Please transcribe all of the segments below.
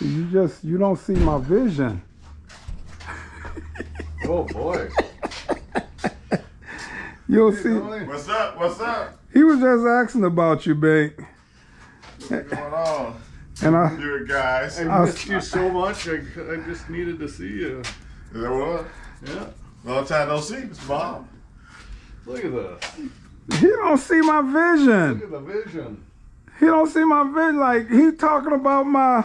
You don't see my vision. Oh boy. You don't see. What's up? What's up? He was just asking about you, Bink. What's going on? And I Do it, guys. I missed you so much. I just needed to see you. Is that what it was? Yeah. Long time no see, Mr. Bob. Look at this. he don't see my vision. Look at the vision. He don't see my vision. Like he talking about my.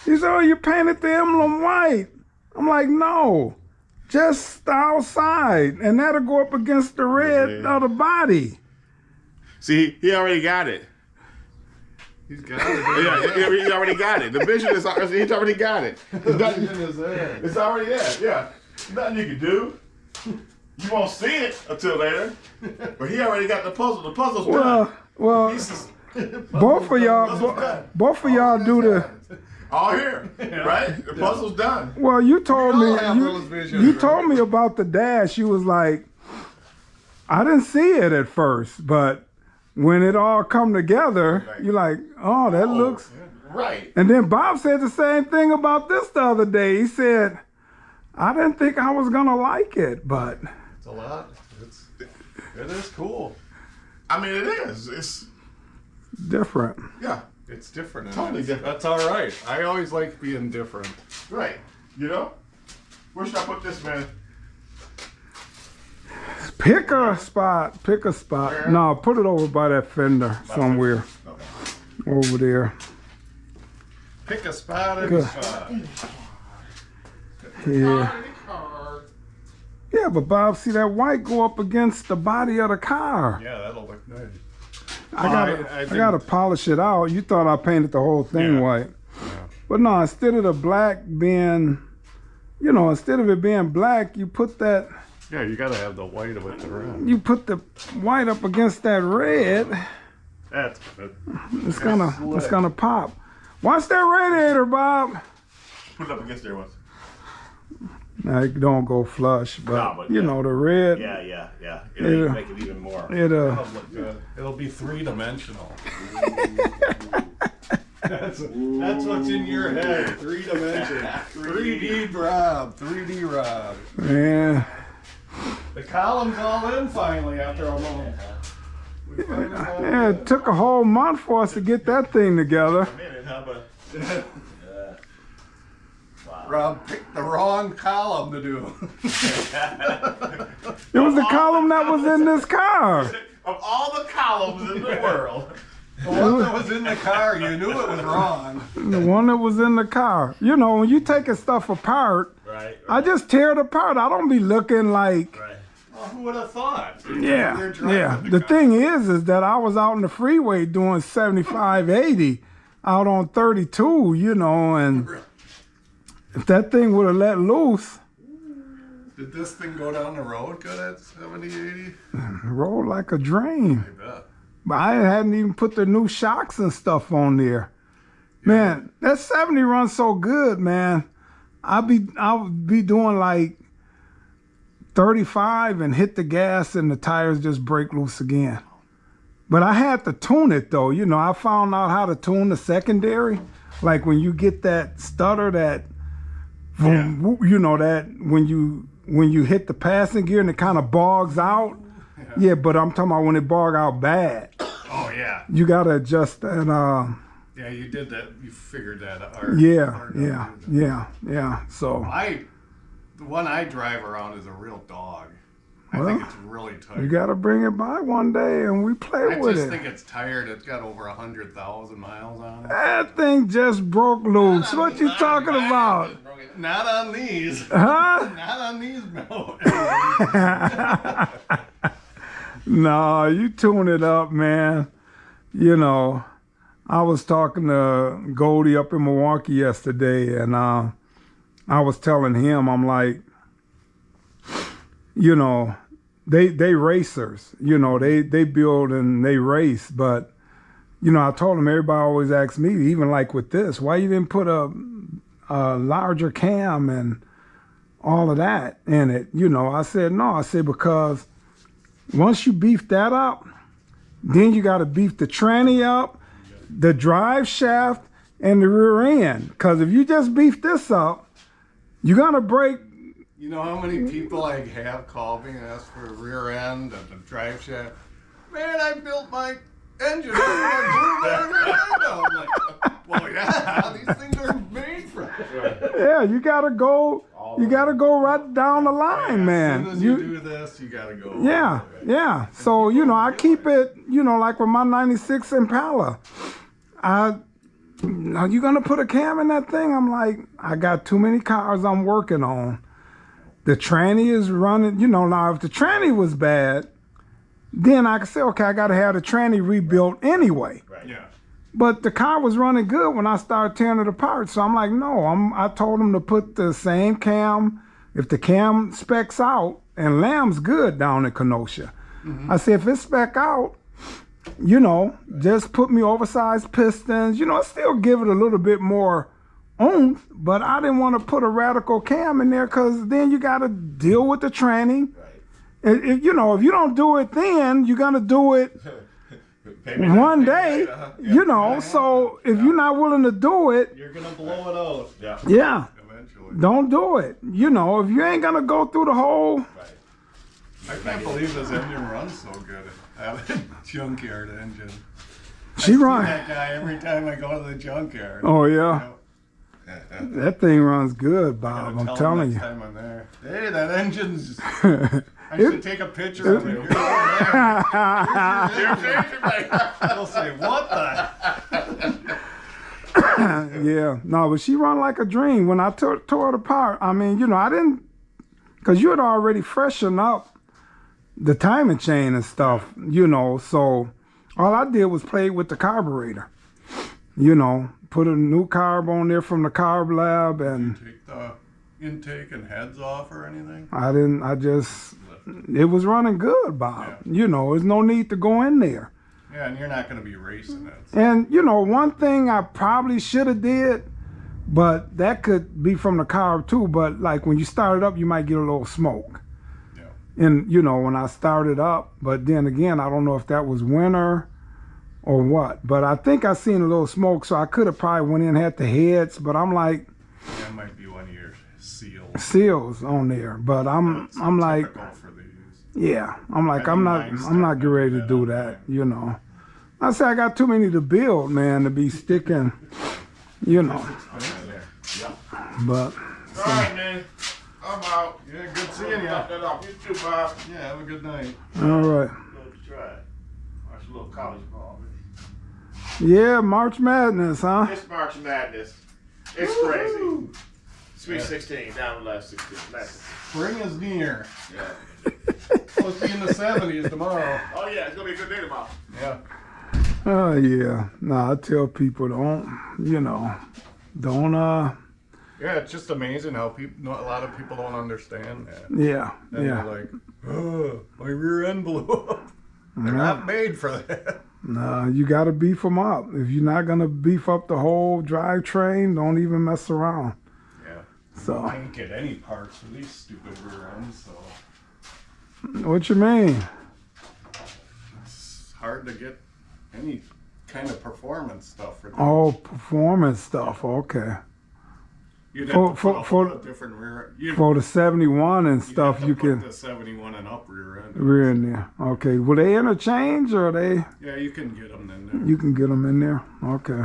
He said, "Oh, you painted the emblem white." I'm like, no, just the outside, and that'll go up against the red of the body. See, he already got it. He's got it. He already got it. The vision is. He's already got it. The vision is there. It's already there. Yeah. Nothing you can do. You won't see it until later. But he already got the puzzle. The puzzle's done. Well, both of y'all do the. All here, right? The puzzle's done. Well, you told We me all have those visions, you right? told me about the dash. You was like, I didn't see it at first, but when it all come together, you're like, oh, that looks right. And then Bob said the same thing about this the other day. He said, I didn't think I was gonna like it, but It's a lot. It is cool. I mean, it is. It's different. yeah, It's different. Totally different. That's all right. I always like being different. right. You know, where should I put this, man? Pick a spot. Pick a spot. Where? No, put it over by that fender somewhere Okay. over there. Pick a spot and Good. spot. Yeah. Yeah, but Bob, see that white go up against the body of the car. Yeah, that'll look nice. I gotta polish it out. You thought I painted the whole thing Yeah. white. Yeah. But no, instead of the black being, instead of it being black, you put that, Yeah, you gotta have the white of it around. you put the white up against that red. That's good. It's gonna pop. Watch that radiator, Bob. Put it up against there once. Now it don't go flush, but, No, but the red. Yeah. It'll make it even more. It'll That'll look good. It'll be three-dimensional. That's what's in your head. 3-dimension. 3D Rob. 3D Rob. yeah. The column's all in finally after a moment. We finally got Yeah, it took a whole month for us to get that thing together. A minute, huh? But Rob picked the wrong column to do. It was the column that was in this car. of all the columns in the world, The one that was in the car, you knew it was wrong. The one that was in the car. When you taking stuff apart, right? I just tear it apart. I don't be looking like, Right. Well, who would have thought? yeah, You're driving yeah. the The car. thing is that I was out on the freeway doing 75, 80 out on 32, and if that thing would have let loose, Did this thing go down the road good at 70, 80? roll like a dream. I bet. But I hadn't even put the new shocks and stuff on there. Man, that 70 runs so good, man. I'll be doing like 35 and hit the gas and the tires just break loose again. But I had to tune it though. I found out how to tune the secondary. Like when you get that stutter, that vroom, that when you hit the passing gear and it kind of bogs out. Yeah, but I'm talking about when it bog out bad. Oh, yeah. You gotta adjust that. Yeah, you did that. You figured that out. Yeah. So The one I drive around is a real dog. I Well, think it's really tight. you gotta bring it by one day and we play I with just it. think it's tired. It's got over 100,000 miles on it. That thing just broke loose. What you talking about? Not on these. Huh? Not on these. No. No, you tune it up, man. I was talking to Goldie up in Milwaukee yesterday, and I was telling him, I'm like, they racers, they build and they race, but I told him, everybody always asks me, even like with this, why you didn't put a larger cam and all of that in it? I said, no, because once you beef that up, then you got to beef the tranny up, the drive shaft and the rear end. Because if you just beef this up, you're gonna break. You know how many people I have called me and asked for a rear end and a drive shaft? Man, I built my engine. I'm like, well, yeah, these things are made for it. Yeah, you gotta go. You gotta go right down the line, man. As soon as you do this, you gotta go. Yeah, yeah. So you know, I keep it. You know, like with my '96 Impala, are you gonna put a cam in that thing? I'm like, I got too many cars I'm working on. The tranny is running. You know, now if the tranny was bad, then I could say, okay, I gotta have the tranny rebuilt anyway. Right. Yeah. But the car was running good when I started tearing it apart. So I'm like, no, I told them to put the same cam. If the cam specs out, and Lamb's good down in Kenosha. I said, if it spec out, you know, just put me oversized pistons. You know, still give it a little bit more oomph, but I didn't want to put a radical cam in there because then you got to deal with the tranny. Right. You know, if you don't do it then, you're going to do it one day, you know, so if you're not willing to do it, You're gonna blow it out. Yeah. yeah, Eventually. don't do it. You know, if you ain't gonna go through the whole, Right. I can't believe this engine runs so good. I have a junkyard engine. she I run. see that guy every time I go to the junkyard. Oh yeah, You that thing runs good, know, Bob. gotta I'm tell him telling next you. time I'm there. Hey, that engine's. I should take a picture of it. Here's They'll say, what the? Yeah, no, but she run like a dream. When I tore it apart, I mean, you know, I didn't, because you had already freshened up the timing chain and stuff, you know, so all I did was play with the carburetor, you know, put a new carb on there from the carb lab, and Take the intake and heads off or anything? it was running good, Bob. Yeah. You know, there's no need to go in there. Yeah, and you're not going to be racing it. So. And, you know, one thing I probably should have did, but that could be from the carb too, but like when you start it up, you might get a little smoke. Yeah. And, you know, when I started up, but then again, I don't know if that was winter or what, but I think I seen a little smoke, so I could have probably went in and had the heads, but I'm like, That might be one of your seals. seals on there, but I'm like, Typical for these. yeah, I'm like, I I'm mean, not mine's getting ready to that do up that, there. you know. I say I got too many to build, man, to be sticking, you know, Yeah. but All right, man. I'm out. Yeah, good seeing you. Knock that off. You too, Bob. Yeah, have a good night. all right. Good try. Watch a little college ball. Yeah, March Madness, huh? It's March Madness. It's crazy. Sweet 16, down the last 16. Spring is near. Yeah. Supposed to be in the 70s tomorrow. Oh, yeah, it's going to be a good day tomorrow. Yeah. Oh yeah. No, I tell people don't Yeah, it's just amazing how a lot of people don't understand that. yeah, And yeah. they're like, oh, my rear end blew up. They're not made for that. No, you gotta beef them up. If you're not gonna beef up the whole drivetrain, don't even mess around. Yeah. So I can't get any parts for these stupid rear ends, so what you mean? it's hard to get any kind of performance stuff for these. Oh, performance stuff. Okay. You'd for- have to put for- a different rear end. For the 71 and stuff, you put can the 71 and up rear end. rear in there. Okay. Will they interchange or they? Yeah, you can get them in there. You can get them in there. Okay.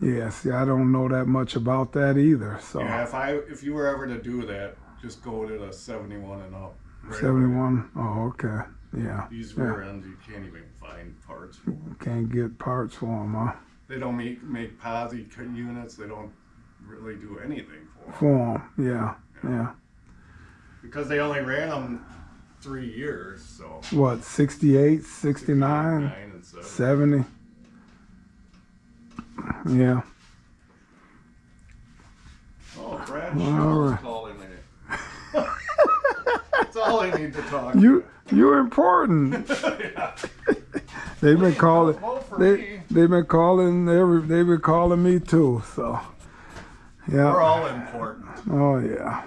Yeah. See, I don't know that much about that either. So Yeah, if you were ever to do that, just go to the 71 and up. Right 71. Oh, okay. Yeah. These Yeah. rear ends, you can't even find parts for. Can't get parts for them, huh? They don't make posi units. They don't really do anything for them. For them. Yeah. Yeah. Because they only ran them 3 years, so. What, 68, 69, 69 and 70. 70? Yeah. Oh, Brad All Shaw's right. calling me. That's all I need to talk. You're important. They've been calling. Vote for They've me. been calling. They've been calling me too. So, We're yeah. all important. Oh yeah.